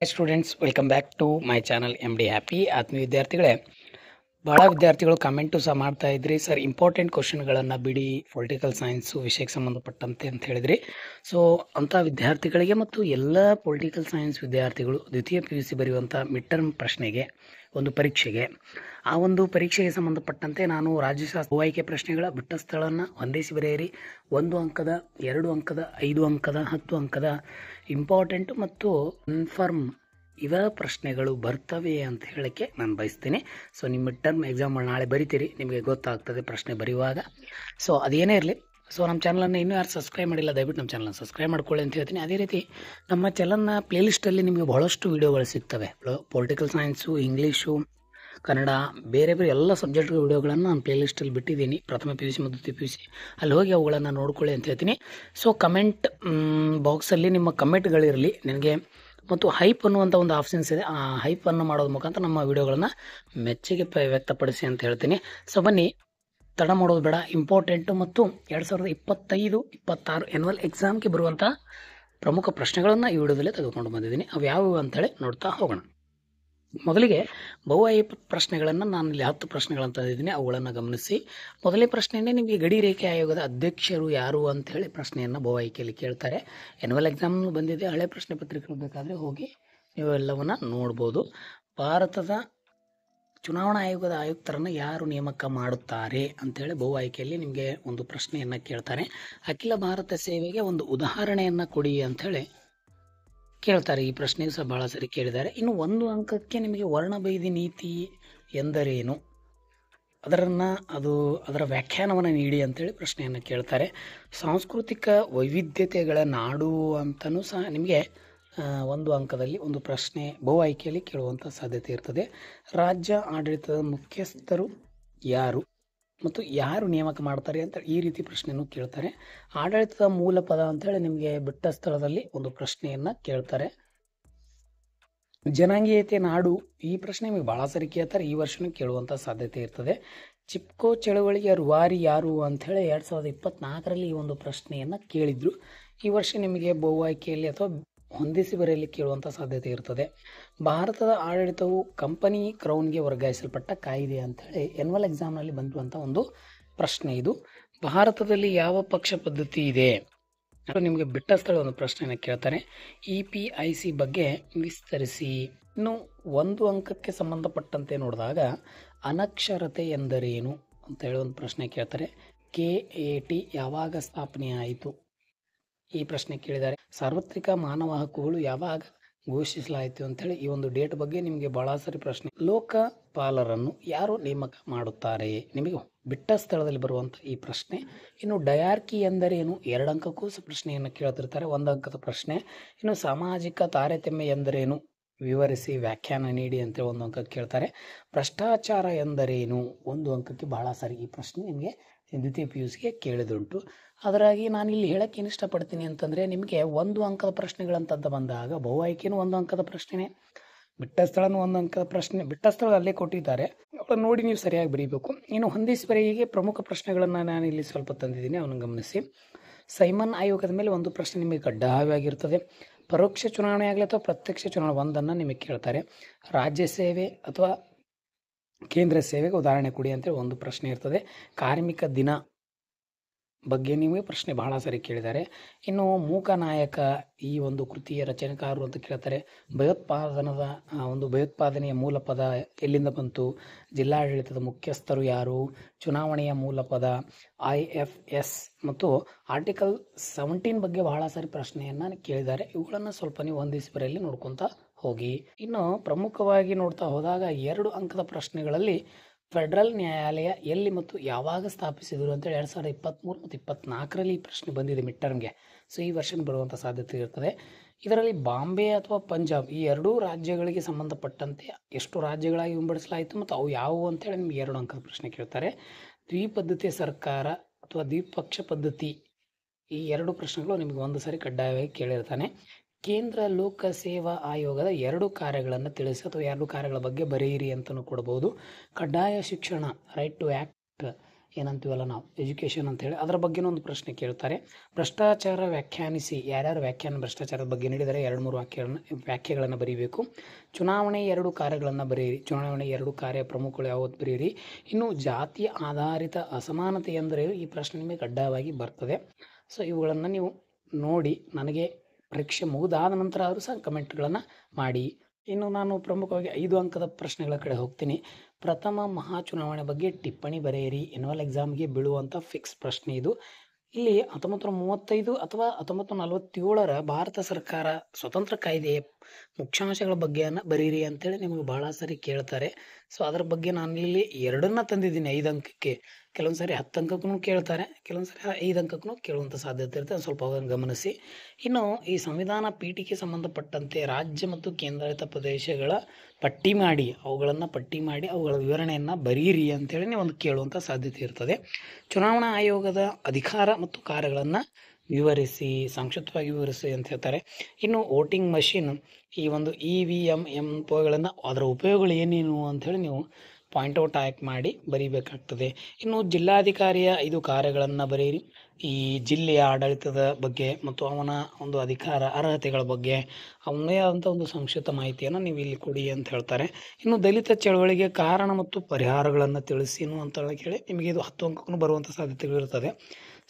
Students, welcome back to my channel MD happy. ಆತ್ಮೀಯ ವಿದ್ಯಾರ್ಥಿಗಳೇ, ಭಾಳ ವಿದ್ಯಾರ್ಥಿಗಳು ಕಮೆಂಟು ಸಹ ಮಾಡ್ತಾ ಇದ್ರಿ, ಸರ್ ಇಂಪಾರ್ಟೆಂಟ್ ಕ್ವಶನ್ಗಳನ್ನು ಬಿಡಿ, ಪೊಲಿಟಿಕಲ್ ಸೈನ್ಸು ವಿಷಯಕ್ಕೆ ಸಂಬಂಧಪಟ್ಟಂತೆ ಅಂತ ಹೇಳಿದ್ರಿ. ಸೊ ಅಂಥ ವಿದ್ಯಾರ್ಥಿಗಳಿಗೆ ಮತ್ತು ಎಲ್ಲ ಪೊಲಿಟಿಕಲ್ ಸೈನ್ಸ್ ವಿದ್ಯಾರ್ಥಿಗಳು ದ್ವಿತೀಯ PUC ಬರೆಯುವಂಥ ಮಿಡ್ ಟರ್ಮ್ ಪ್ರಶ್ನೆಗೆ, ಒಂದು ಪರೀಕ್ಷೆಗೆ, ಆ ಒಂದು ಪರೀಕ್ಷೆಗೆ ಸಂಬಂಧಪಟ್ಟಂತೆ ನಾನು ರಾಜ್ಯಶಾಸ್ತ್ರ ಆಯ್ಕೆ ಪ್ರಶ್ನೆಗಳ ಬಿಟ್ಟ ಸ್ಥಳವನ್ನು ಹೊಂದಿಸಿ ಬರೆಯಿರಿ. 1 ಅಂಕದ, 2 ಅಂಕದ, 5 ಅಂಕದ, 10 ಅಂಕದ ಇಂಪಾರ್ಟೆಂಟ್ ಮತ್ತು ಕನ್ಫರ್ಮ್ ಇವ ಪ್ರಶ್ನೆಗಳು ಬರ್ತವೆ ಅಂತ ಹೇಳಕ್ಕೆ ನಾನು ಬಯಸ್ತೀನಿ. ಸೊ ನಿಮ್ಮ ಮಿಡ್ ಟರ್ಮ್ ಎಕ್ಸಾಮ್ ನಾಳೆ ಬರಿತೀರಿ, ನಿಮಗೆ ಗೊತ್ತಾಗ್ತದೆ ಪ್ರಶ್ನೆ ಬರೆಯುವಾಗ. ಸೊ ಅದೇನೇ ಇರಲಿ, ಸೊ ನಮ್ಮ ಚಾನಲನ್ನು ಇನ್ನೂ ಯಾರು ಸಬ್ಸ್ಕ್ರೈಬ್ ಮಾಡಿಲ್ಲ, ದಯವಿಟ್ಟು ನಮ್ಮ ಚಾನಲ್ನ ಸಬ್ಸ್ಕ್ರೈಬ್ ಮಾಡ್ಕೊಳ್ಳಿ ಅಂತ ಹೇಳ್ತೀನಿ. ಅದೇ ರೀತಿ ನಮ್ಮ ಚಾನಲ್ನ ಪ್ಲೇಲಿಸ್ಟಲ್ಲಿ ನಿಮಗೆ ಬಹಳಷ್ಟು ವೀಡಿಯೋಗಳು ಸಿಗ್ತವೆ. ಪೊಲಿಟಿಕಲ್ ಸೈನ್ಸು, ಇಂಗ್ಲೀಷು, ಕನ್ನಡ, ಬೇರೆ ಬೇರೆ ಎಲ್ಲ ಸಬ್ಜೆಕ್ಟ್ ವೀಡಿಯೋಗಳನ್ನು ನಾನು ಪ್ಲೇಲಿಸ್ಟಲ್ಲಿ ಬಿಟ್ಟಿದ್ದೀನಿ, ಪ್ರಥಮ PUC ಮತ್ತು ದ್ವಿತೀಯ PUC. ಅಲ್ಲಿ ಹೋಗಿ ಅವುಗಳನ್ನು ನೋಡ್ಕೊಳ್ಳಿ ಅಂತ ಹೇಳ್ತೀನಿ. ಸೊ ಕಮೆಂಟ್ ಬಾಕ್ಸಲ್ಲಿ ನಿಮ್ಮ ಕಮೆಂಟ್ಗಳಿರಲಿ ನನಗೆ, ಮತ್ತು ಹೈಪ್ ಅನ್ನುವಂಥ ಒಂದು ಆಪ್ಷನ್ಸ್ ಇದೆ, ಆ ಹೈಪನ್ನು ಮಾಡೋದ್ರ ಮುಖಾಂತರ ನಮ್ಮ ವಿಡಿಯೋಗಳನ್ನು ಮೆಚ್ಚುಗೆ ವ್ಯಕ್ತಪಡಿಸಿ ಅಂತ ಹೇಳ್ತೀನಿ. ಸೊ ಬನ್ನಿ, ತಡ ಮಾಡೋದು ಬೇಡ. ಇಂಪಾರ್ಟೆಂಟು ಮತ್ತು 2025-26 ಆ್ಯನ್ಯುವಲ್ ಎಕ್ಸಾಮ್ಗೆ ಬರುವಂಥ ಪ್ರಮುಖ ಪ್ರಶ್ನೆಗಳನ್ನು ಈ ವಿಡಿಯೋದಲ್ಲೇ ತೆಗೆದುಕೊಂಡು ಬಂದಿದ್ದೀನಿ. ಅವು ಯಾವುವು ಅಂತೇಳಿ ನೋಡ್ತಾ ಹೋಗೋಣ. ಮೊದಲಿಗೆ ಬಹುಆಯ್ಕೆ ಪ್ರಶ್ನೆಗಳನ್ನು ನಾನು ಇಲ್ಲಿ 10 ಪ್ರಶ್ನೆಗಳನ್ನು ತಂದಿದ್ದೀನಿ, ಅವುಗಳನ್ನು ಗಮನಿಸಿ. ಮೊದಲನೇ ಪ್ರಶ್ನೆಯೇ ನಿಮಗೆ ಗಡಿ ರೇಖೆ ಆಯೋಗದ ಅಧ್ಯಕ್ಷರು ಯಾರು ಅಂಥೇಳಿ ಪ್ರಶ್ನೆಯನ್ನು ಬಹುಆಯ್ಕೆಯಲ್ಲಿ ಕೇಳ್ತಾರೆ. ಆ್ಯನ್ಯುವಲ್ ಎಕ್ಸಾಮ್ ಬಂದಿದೆ, ಹಳೆ ಪ್ರಶ್ನೆ ಪತ್ರಿಕೆ ಬೇಕಾದರೆ ಹೋಗಿ ನೀವು ಎಲ್ಲವನ್ನು ನೋಡ್ಬೋದು. ಭಾರತದ ಚುನಾವಣಾ ಆಯೋಗದ ಆಯುಕ್ತರನ್ನು ಯಾರು ನೇಮಕ ಮಾಡುತ್ತಾರೆ ಅಂಥೇಳಿ ಬಹು ಆಯ್ಕೆಯಲ್ಲಿ ನಿಮಗೆ ಒಂದು ಪ್ರಶ್ನೆಯನ್ನು ಕೇಳ್ತಾರೆ. ಅಖಿಲ ಭಾರತ ಸೇವೆಗೆ ಒಂದು ಉದಾಹರಣೆಯನ್ನು ಕೊಡಿ ಅಂಥೇಳಿ ಕೇಳ್ತಾರೆ. ಈ ಪ್ರಶ್ನೆಯು ಸಹ ಭಾಳ ಸರಿ ಕೇಳಿದ್ದಾರೆ. ಇನ್ನು 1 ಅಂಕಕ್ಕೆ ನಿಮಗೆ ವರ್ಣಭೇದಿ ನೀತಿ ಎಂದರೇನು, ಅದರ ವ್ಯಾಖ್ಯಾನವನ್ನು ನೀಡಿ ಅಂತೇಳಿ ಪ್ರಶ್ನೆಯನ್ನು ಕೇಳ್ತಾರೆ. ಸಾಂಸ್ಕೃತಿಕ ವೈವಿಧ್ಯತೆಗಳ ನಾಡು ಅಂತಲೂ ಸಹ ನಿಮಗೆ 1 ಅಂಕದಲ್ಲಿ ಒಂದು ಪ್ರಶ್ನೆ ಬಹು ಆಯ್ಕೆಯಲ್ಲಿ ಕೇಳುವಂಥ ಸಾಧ್ಯತೆ ಇರ್ತದೆ. ರಾಜ್ಯ ಆಡಳಿತದ ಮುಖ್ಯಸ್ಥರು ಯಾರು ಮತ್ತು ಯಾರು ನೇಮಕ ಮಾಡ್ತಾರೆ ಅಂತ ಈ ರೀತಿ ಪ್ರಶ್ನೆಯನ್ನು ಕೇಳ್ತಾರೆ. ಆಡಳಿತದ ಮೂಲ ಪದ ಅಂತೇಳಿ ನಿಮಗೆ ಬಿಟ್ಟ ಸ್ಥಳದಲ್ಲಿ ಒಂದು ಪ್ರಶ್ನೆಯನ್ನು ಕೇಳ್ತಾರೆ. ಜನಾಂಗೀಯತೆ ನಾಡು, ಈ ಪ್ರಶ್ನೆ ನಿಮಗೆ ಭಾಳ ಸರಿ ಕೇಳ್ತಾರೆ, ಈ ವರ್ಷನೂ ಕೇಳುವಂಥ ಸಾಧ್ಯತೆ ಇರ್ತದೆ. ಚಿಪ್ಕೋ ಚಳವಳಿಯ ರೂವಾರಿ ಯಾರು ಅಂಥೇಳಿ 2024ರಲ್ಲಿ ಈ ಒಂದು ಪ್ರಶ್ನೆಯನ್ನು ಕೇಳಿದ್ರು. ಈ ವರ್ಷ ನಿಮಗೆ ಬಹು ಆಯ್ಕೆಯಲ್ಲಿ ಅಥವಾ ಹೊಂದಿಸಿ ಬರೆಯಲಿ ಕೇಳುವಂಥ ಸಾಧ್ಯತೆ ಇರ್ತದೆ. ಭಾರತದ ಆಡಳಿತವು ಕಂಪನಿ ಕ್ರೌನ್ಗೆ ವರ್ಗಾಯಿಸಲ್ಪಟ್ಟ ಕಾಯಿದೆ ಅಂಥೇಳಿ ಆ್ಯನ್ಯುವಲ್ ಎಕ್ಸಾಮ್ನಲ್ಲಿ ಬಂದಿರುವಂಥ ಒಂದು ಪ್ರಶ್ನೆ ಇದು. ಭಾರತದಲ್ಲಿ ಯಾವ ಪಕ್ಷ ಪದ್ಧತಿ ಇದೆ, ನಿಮಗೆ ಬಿಟ್ಟ ಸ್ಥಳ ಒಂದು ಪ್ರಶ್ನೆಯನ್ನು ಕೇಳ್ತಾರೆ. EPIC ಬಗ್ಗೆ ವಿಸ್ತರಿಸಿ. ಇನ್ನು 1 ಅಂಕಕ್ಕೆ ಸಂಬಂಧಪಟ್ಟಂತೆ ನೋಡಿದಾಗ ಅನಕ್ಷರತೆ ಎಂದರೇನು ಅಂತ ಹೇಳಿ ಒಂದು ಪ್ರಶ್ನೆ ಕೇಳ್ತಾರೆ. KAT ಯಾವಾಗ ಸ್ಥಾಪನೆ ಆಯಿತು, ಈ ಪ್ರಶ್ನೆ ಕೇಳಿದ್ದಾರೆ. ಸಾರ್ವತ್ರಿಕ ಮಾನವ ಹಕ್ಕುಗಳು ಯಾವಾಗ ಘೋಷಿಸಲಾಯಿತು ಅಂತೇಳಿ ಈ ಒಂದು ಡೇಟ್ ಬಗ್ಗೆ ನಿಮಗೆ ಭಾಳ ಸರಿ ಪ್ರಶ್ನೆ. ಲೋಕಪಾಲರನ್ನು ಯಾರು ನೇಮಕ ಮಾಡುತ್ತಾರೆ, ನಿಮಗೆ ಬಿಟ್ಟ ಸ್ಥಳದಲ್ಲಿ ಬರುವಂಥ ಈ ಪ್ರಶ್ನೆ. ಇನ್ನು ಡಯಾರ್ಕಿ ಎಂದರೇನು, 2 ಅಂಕಕ್ಕೂ ಸಹ ಪ್ರಶ್ನೆಯನ್ನು ಕೇಳ್ತಿರ್ತಾರೆ, 1 ಅಂಕದ ಪ್ರಶ್ನೆ. ಇನ್ನು ಸಾಮಾಜಿಕ ತಾರತಮ್ಯ ಎಂದರೇನು ವಿವರಿಸಿ ವ್ಯಾಖ್ಯಾನ ನೀಡಿ ಅಂತೇಳಿ 1 ಅಂಕಕ್ಕೆ ಕೇಳ್ತಾರೆ. ಭ್ರಷ್ಟಾಚಾರ ಎಂದರೇನು, 1 ಅಂಕಕ್ಕೆ ಭಾಳ ಸರಿ ಈ ಪ್ರಶ್ನೆ ನಿಮಗೆ ದ್ವಿತೀಯ PUCಗೆ ಕೇಳಿದುಂಟು. ಅದರಾಗಿ ನಾನು ಇಲ್ಲಿ ಹೇಳಕ್ಕೆ ಏನು ಇಷ್ಟಪಡ್ತೀನಿ ಅಂತಂದರೆ, ನಿಮಗೆ 1 ಅಂಕದ ಪ್ರಶ್ನೆಗಳಂತದ್ದು ಬಂದಾಗ ಬಹು ಆಯ್ಕೆನೂ 1 ಅಂಕದ ಪ್ರಶ್ನೆ, ಬಿಟ್ಟ ಸ್ಥಳನೂ 1 ಅಂಕದ ಪ್ರಶ್ನೆ. ಬಿಟ್ಟ ಸ್ಥಳ ಅಲ್ಲೇ ಕೊಟ್ಟಿದ್ದಾರೆ, ಅವಳನ್ನು ನೋಡಿ ನೀವು ಸರಿಯಾಗಿ ಬರೀಬೇಕು. ಇನ್ನು ಹೊಂದಿಸಿ ಬರೆಯಿಗೆ ಪ್ರಮುಖ ಪ್ರಶ್ನೆಗಳನ್ನು ನಾನು ಇಲ್ಲಿ ಸ್ವಲ್ಪ ತಂದಿದ್ದೀನಿ, ಅವನು ಗಮನಿಸಿ. ಸೈಮನ್ ಆಯೋಗದ ಮೇಲೆ ಒಂದು ಪ್ರಶ್ನೆ ನಿಮಗೆ ಕಡ್ಡಾಯವಾಗಿರ್ತದೆ. ಪರೋಕ್ಷ ಚುನಾವಣೆ ಆಗಲಿ ಅಥವಾ ಪ್ರತ್ಯಕ್ಷ ಚುನಾವಣೆ ಒಂದನ್ನು ನಿಮಗೆ ಕೇಳ್ತಾರೆ. ರಾಜ್ಯ ಸೇವೆ ಅಥವಾ ಕೇಂದ್ರ ಸೇವೆಗೆ ಉದಾಹರಣೆ ಕೊಡಿ ಅಂತೇಳಿ ಒಂದು ಪ್ರಶ್ನೆ ಇರ್ತದೆ. ಕಾರ್ಮಿಕ ದಿನ ಬಗ್ಗೆ ನಿಮಗೆ ಪ್ರಶ್ನೆ ಬಹಳ ಸರಿ ಕೇಳಿದ್ದಾರೆ. ಇನ್ನು ಮೂಕನಾಯಕ ಈ ಒಂದು ಕೃತಿಯ ರಚನೆಕಾರರು ಅಂತ ಕೇಳ್ತಾರೆ. ಭಯೋತ್ಪಾದನೆಯ ಮೂಲ ಪದ ಎಲ್ಲಿಂದ ಬಂತು, ಜಿಲ್ಲಾಡಳಿತದ ಮುಖ್ಯಸ್ಥರು ಯಾರು, ಚುನಾವಣೆಯ ಮೂಲ ಪದ, IFS ಮತ್ತು ಆರ್ಟಿಕಲ್ 17 ಬಗ್ಗೆ ಬಹಳ ಸಾರಿ ಪ್ರಶ್ನೆಯನ್ನು ಕೇಳಿದ್ದಾರೆ. ಇವುಗಳನ್ನು ಸ್ವಲ್ಪ ನೀವು ಹೊಂದಿಸಿ ಬರೆಯಲ್ಲಿ ನೋಡ್ಕೊತಾ ಹೋಗಿ. ಇನ್ನು ಪ್ರಮುಖವಾಗಿ ನೋಡ್ತಾ ಹೋದಾಗ 2 ಅಂಕದ ಪ್ರಶ್ನೆಗಳಲ್ಲಿ ಫೆಡರಲ್ ನ್ಯಾಯಾಲಯ ಎಲ್ಲಿ ಮತ್ತು ಯಾವಾಗ ಸ್ಥಾಪಿಸಿದರು ಅಂತೇಳಿ 2023 ಮತ್ತು 2024ರಲ್ಲಿ ಈ ಪ್ರಶ್ನೆ ಬಂದಿದೆ ಮಿಡ್ ಟರ್ಮ್ಗೆ. ಸೊ ಈ ವರ್ಷ ಬರುವಂಥ ಸಾಧ್ಯತೆ ಇರ್ತದೆ. ಇದರಲ್ಲಿ ಬಾಂಬೆ ಅಥವಾ ಪಂಜಾಬ್ ಈ 2 ರಾಜ್ಯಗಳಿಗೆ ಸಂಬಂಧಪಟ್ಟಂತೆ ಎಷ್ಟು ರಾಜ್ಯಗಳಾಗಿ ವಿಂಗಡಿಸಲಾಯಿತು ಮತ್ತು ಅವು ಯಾವುವು ಅಂತೇಳಿ ನಿಮಗೆ 2 ಅಂಕದ ಪ್ರಶ್ನೆ ಕೇಳ್ತಾರೆ. ದ್ವಿಪದ್ಧತಿ ಸರ್ಕಾರ ಅಥವಾ ದ್ವಿಪಕ್ಷ ಪದ್ಧತಿ, ಈ 2 ಪ್ರಶ್ನೆಗಳು ನಿಮಗೆ ಒಂದು ಸಾರಿ ಕಡ್ಡಾಯವಾಗಿ ಕೇಳಿರ್ತಾನೆ. ಕೇಂದ್ರ ಲೋಕ ಸೇವಾ ಆಯೋಗದ 2 ಕಾರ್ಯಗಳನ್ನು ತಿಳಿಸಿ ಅಥವಾ 2 ಕಾರ್ಯಗಳ ಬಗ್ಗೆ ಬರೆಯಿರಿ ಅಂತಲೂ ಕೊಡ್ಬೋದು. ಕಡ್ಡಾಯ ಶಿಕ್ಷಣ, ರೈಟ್ ಟು ಆ್ಯಕ್ಟ್, ಏನಂತೀವಲ್ಲ ನಾವು ಎಜುಕೇಷನ್ ಅಂತೇಳಿ, ಅದರ ಬಗ್ಗೆನೂ ಒಂದು ಪ್ರಶ್ನೆ ಕೇಳ್ತಾರೆ. ಭ್ರಷ್ಟಾಚಾರ ವ್ಯಾಖ್ಯಾನಿಸಿ, ಯಾರ್ಯಾರು ವ್ಯಾಖ್ಯಾನ ಭ್ರಷ್ಟಾಚಾರದ ಬಗ್ಗೆ ನೀಡಿದರೆ 2-3 ವ್ಯಾಖ್ಯೆಗಳನ್ನು ಬರೀಬೇಕು. ಚುನಾವಣೆ 2 ಕಾರ್ಯಗಳನ್ನು ಬರೆಯಿರಿ. ಚುನಾವಣೆ 2 ಕಾರ್ಯ ಪ್ರಮುಖಗಳು ಯಾವತ್ತು ಬರೆಯಿರಿ. ಇನ್ನು ಜಾತಿ ಆಧಾರಿತ ಅಸಮಾನತೆ ಎಂದರೆ ಈ ಪ್ರಶ್ನೆ ನಿಮಗೆ ಕಡ್ಡಾಯವಾಗಿ ಬರ್ತದೆ. ಸೊ ಇವುಗಳನ್ನು ನೀವು ನೋಡಿ ನನಗೆ ಪರೀಕ್ಷೆ ಮುಗಿದಾದ ನಂತರ ಆದರೂ ಸಹ ಕಮೆಂಟ್ಗಳನ್ನು ಮಾಡಿ. ಇನ್ನು ನಾನು ಪ್ರಮುಖವಾಗಿ 5 ಅಂಕದ ಪ್ರಶ್ನೆಗಳ ಕಡೆ ಹೋಗ್ತೀನಿ. ಪ್ರಥಮ ಮಹಾ ಚುನಾವಣೆ ಬಗ್ಗೆ ಟಿಪ್ಪಣಿ ಬರೆಯಿರಿ. ಎನ್ಯುವಲ್ ಎಕ್ಸಾಮ್ಗೆ ಬೀಳುವಂಥ ಫಿಕ್ಸ್ ಪ್ರಶ್ನೆ ಇದು. ಇಲ್ಲಿ 1935 ಅಥವಾ 1947ರ ಭಾರತ ಸರ್ಕಾರ ಸ್ವತಂತ್ರ ಕಾಯ್ದೆಯ ಮುಖ್ಯಾಂಶಗಳ ಬಗ್ಗೆಯನ್ನು ಬರೀರಿ ಅಂತೇಳಿ ನಿಮಗೆ ಬಹಳ ಸರಿ ಕೇಳ್ತಾರೆ. ಸೊ ಅದರ ಬಗ್ಗೆ ನಾನು ಇಲ್ಲಿ 2 ತಂದಿದ್ದೀನಿ 5 ಅಂಕಕ್ಕೆ. ಕೆಲವೊಂದು ಸಾರಿ 10 ಅಂಕಕ್ಕೂ ಕೇಳ್ತಾರೆ, ಕೆಲವೊಂದು ಸಾರಿ 5 ಅಂಕಕ್ಕೂ ಕೇಳುವಂಥ ಸಾಧ್ಯತೆ ಇರುತ್ತೆ. ಸ್ವಲ್ಪ ಗಮನಿಸಿ. ಇನ್ನು ಈ ಸಂವಿಧಾನ ಪೀಠಿಗೆ ಸಂಬಂಧಪಟ್ಟಂತೆ ರಾಜ್ಯ ಮತ್ತು ಕೇಂದ್ರಾಡಳಿತ ಪ್ರದೇಶಗಳ ಪಟ್ಟಿ ಮಾಡಿ ಅವುಗಳ ವಿವರಣೆಯನ್ನು ಬರೀರಿ ಅಂತೇಳಿ ನೀವು ಒಂದು ಕೇಳುವಂಥ ಸಾಧ್ಯತೆ ಇರ್ತದೆ. ಚುನಾವಣಾ ಆಯೋಗದ ಅಧಿಕಾರ ಮತ್ತು ಕಾರ್ಯಗಳನ್ನು ವಿವರಿಸಿ, ಸಂಕ್ಷಿಪ್ತವಾಗಿ ವಿವರಿಸಿ ಅಂತ ಹೇಳ್ತಾರೆ. ಇನ್ನು ವೋಟಿಂಗ್ ಮಷಿನ್, ಈ ಒಂದು EVM ಎಂಬುವುಗಳನ್ನು ಅದರ ಉಪಯೋಗಗಳು ಏನೇನು ಅಂಥೇಳಿ ನೀವು ಪಾಯಿಂಟ್ ಔಟ್ ಮಾಡಿ ಬರೀಬೇಕಾಗ್ತದೆ. ಇನ್ನು ಜಿಲ್ಲಾಧಿಕಾರಿಯ 5 ಕಾರ್ಯಗಳನ್ನು ಬರೆಯಿರಿ. ಈ ಜಿಲ್ಲೆಯ ಆಡಳಿತದ ಬಗ್ಗೆ ಮತ್ತು ಅವನ ಒಂದು ಅಧಿಕಾರ ಅರ್ಹತೆಗಳ ಬಗ್ಗೆ ಅವನೇ ಆದಂಥ ಒಂದು ಸಂಕ್ಷಿಪ್ತ ಮಾಹಿತಿಯನ್ನು ನೀವು ಇಲ್ಲಿ ಕೊಡಿ ಅಂತ ಹೇಳ್ತಾರೆ. ಇನ್ನು ದಲಿತ ಚಳವಳಿಗೆ ಕಾರಣ ಮತ್ತು ಪರಿಹಾರಗಳನ್ನು ತಿಳಿಸಿ ಅಂತ ಹೇಳಿ ನಿಮಗೆ ಇದು 10 ಅಂಕಕ್ಕೂ ಬರುವಂಥ ಸಾಧ್ಯತೆಗಳಿರ್ತದೆ.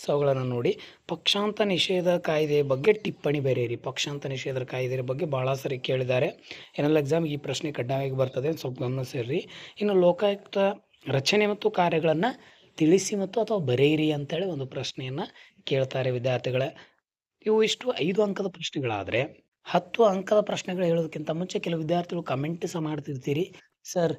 ಸೊ ಅವುಗಳನ್ನು ನೋಡಿ. ಪಕ್ಷಾಂತ ನಿಷೇಧ ಕಾಯ್ದೆಯ ಬಗ್ಗೆ ಟಿಪ್ಪಣಿ ಬರೆಯಿರಿ. ಪಕ್ಷಾಂತ ನಿಷೇಧ ಕಾಯ್ದೆಯ ಬಗ್ಗೆ ಭಾಳ ಸರಿ ಕೇಳಿದ್ದಾರೆ. ಎನ್ಯುವಲ್ ಎಕ್ಸಾಮ್ ಈ ಪ್ರಶ್ನೆ ಕಡ್ಡಾಯವಾಗಿ ಬರ್ತದೆ, ಸ್ವಲ್ಪ ಗಮನಿಸಿರ್ರಿ. ಇನ್ನು ಲೋಕಾಯುಕ್ತ ರಚನೆ ಮತ್ತು ಕಾರ್ಯಗಳನ್ನು ತಿಳಿಸಿ ಮತ್ತು ಅಥವಾ ಬರೆಯಿರಿ ಅಂತೇಳಿ ಒಂದು ಪ್ರಶ್ನೆಯನ್ನು ಕೇಳ್ತಾರೆ ವಿದ್ಯಾರ್ಥಿಗಳೇ. ಇವು ಇಷ್ಟು 5 ಅಂಕದ ಪ್ರಶ್ನೆಗಳಾದರೆ 10 ಅಂಕದ ಪ್ರಶ್ನೆಗಳು ಹೇಳೋದಕ್ಕಿಂತ ಮುಂಚೆ ಕೆಲವು ವಿದ್ಯಾರ್ಥಿಗಳು ಕಮೆಂಟ್ ಸಹ ಮಾಡ್ತಿರ್ತೀರಿ, ಸರ್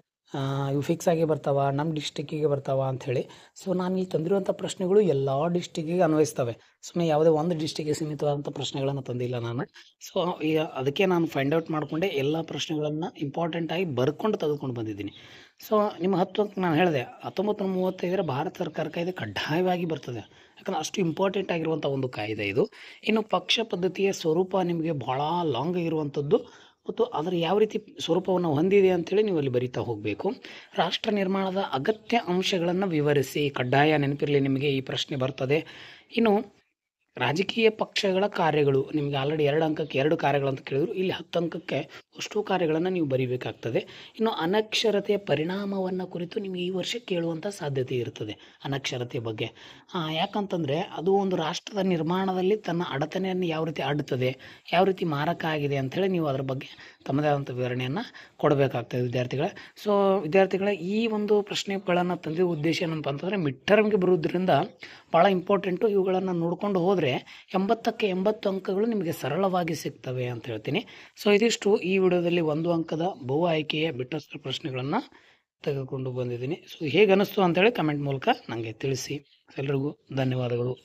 ಇವು ಫಿಕ್ಸ್ ಆಗಿ ಬರ್ತಾವ, ನಮ್ಮ ಡಿಸ್ಟಿಕ್ಕಿಗೆ ಬರ್ತಾವ ಅಂಥೇಳಿ. ಸೊ ನಾನು ಇಲ್ಲಿ ತಂದಿರುವಂಥ ಪ್ರಶ್ನೆಗಳು ಎಲ್ಲ ಡಿಸ್ಟಿಕ್ಕಿಗೆ ಅನ್ವಯಿಸ್ತವೆ. ಸುಮ್ಮನೆ ಯಾವುದೇ ಒಂದು ಡಿಸ್ಟಿಕ್ಗೆ ಸೀಮಿತವಾದಂಥ ಪ್ರಶ್ನೆಗಳನ್ನು ತಂದಿಲ್ಲ ನಾನು. ಸೊ ಈಗ ಅದಕ್ಕೆ ನಾನು ಫೈಂಡ್ ಔಟ್ ಮಾಡಿಕೊಂಡೆ ಎಲ್ಲ ಪ್ರಶ್ನೆಗಳನ್ನು ಇಂಪಾರ್ಟೆಂಟಾಗಿ ಬರ್ಕೊಂಡು ತೆಗೆದುಕೊಂಡು ಬಂದಿದ್ದೀನಿ. ಸೊ ನಿಮ್ಮ 10 ಅಂಕ ನಾನು ಹೇಳಿದೆ 1935 ಭಾರತ ಸರ್ಕಾರ ಕಾಯ್ದೆ ಕಡ್ಡಾಯವಾಗಿ ಬರ್ತದೆ, ಯಾಕಂದರೆ ಅಷ್ಟು ಇಂಪಾರ್ಟೆಂಟ್ ಆಗಿರುವಂಥ ಒಂದು ಕಾಯ್ದೆ ಇದು. ಇನ್ನು ಪಕ್ಷ ಪದ್ಧತಿಯ ಸ್ವರೂಪ ನಿಮಗೆ ಭಾಳ ಲಾಂಗ್ ಇರುವಂಥದ್ದು ಮತ್ತು ಅದರ ಯಾವ ರೀತಿ ಸ್ವರೂಪವನ್ನು ಹೊಂದಿದೆ ಅಂಥೇಳಿ ನೀವು ಅಲ್ಲಿ ಬರಿತಾ ಹೋಗಬೇಕು. ರಾಷ್ಟ್ರ ನಿರ್ಮಾಣದ ಅಗತ್ಯ ಅಂಶಗಳನ್ನು ವಿವರಿಸಿ, ಕಡ್ಡಾಯ ನೆನಪಿರಲಿ, ನಿಮಗೆ ಈ ಪ್ರಶ್ನೆ ಬರ್ತದೆ. ಇನ್ನು ರಾಜಕೀಯ ಪಕ್ಷಗಳ ಕಾರ್ಯಗಳು, ನಿಮಗೆ ಆಲ್ರೆಡಿ 2 ಅಂಕಕ್ಕೆ 2 ಕಾರ್ಯಗಳಂತ ಕೇಳಿದ್ರು, ಇಲ್ಲಿ 10 ಅಂಕಕ್ಕೆ ಅಷ್ಟು ಕಾರ್ಯಗಳನ್ನು ನೀವು ಬರೀಬೇಕಾಗ್ತದೆ. ಇನ್ನು ಅನಕ್ಷರತೆಯ ಪರಿಣಾಮವನ್ನು ಕುರಿತು ನಿಮಗೆ ಈ ವರ್ಷ ಕೇಳುವಂಥ ಸಾಧ್ಯತೆ ಇರ್ತದೆ. ಅನಕ್ಷರತೆಯ ಬಗ್ಗೆ ಯಾಕಂತಂದರೆ ಅದು ಒಂದು ರಾಷ್ಟ್ರದ ನಿರ್ಮಾಣದಲ್ಲಿ ತನ್ನ ಅಡತನೆಯನ್ನು ಯಾವ ರೀತಿ ಅಡ್ತದೆ, ಯಾವ ರೀತಿ ಮಾರಕ ಆಗಿದೆ ಅಂಥೇಳಿ ನೀವು ಅದರ ಬಗ್ಗೆ ತಮ್ಮದೇ ಆದಂಥ ವಿವರಣೆಯನ್ನು ಕೊಡಬೇಕಾಗ್ತದೆ ವಿದ್ಯಾರ್ಥಿಗಳೇ. ಸೊ ವಿದ್ಯಾರ್ಥಿಗಳ ಈ ಒಂದು ಪ್ರಶ್ನೆಗಳನ್ನು ತಂದಿದ್ದ ಉದ್ದೇಶ ಏನಪ್ಪ ಅಂತಂದರೆ ಮಿಡ್ ಟರ್ಮ್ಗೆ ಬರೋದ್ರಿಂದ ಭಾಳ ಇಂಪಾರ್ಟೆಂಟು. ಇವುಗಳನ್ನು ನೋಡಿಕೊಂಡು ಹೋದರೆ 80ಕ್ಕೆ 80 ಅಂಕಗಳು ನಿಮಗೆ ಸರಳವಾಗಿ ಸಿಗ್ತವೆ ಅಂತ ಹೇಳ್ತೀನಿ. ಸೊ ಇದಿಷ್ಟು ಈ ವಿಡಿಯೋದಲ್ಲಿ 1 ಅಂಕದ ಬಹು ಆಯ್ಕೆಯ ಬಿಟ್ಟಸ್ತ್ರ ಪ್ರಶ್ನೆಗಳನ್ನು ತೆಗೆದುಕೊಂಡು ಬಂದಿದ್ದೀನಿ. ಸೊ ಹೇಗೆ ಅನ್ನಿಸ್ತು ಅಂತೇಳಿ ಕಮೆಂಟ್ ಮೂಲಕ ನನಗೆ ತಿಳಿಸಿ. ಎಲ್ರಿಗೂ ಧನ್ಯವಾದಗಳು.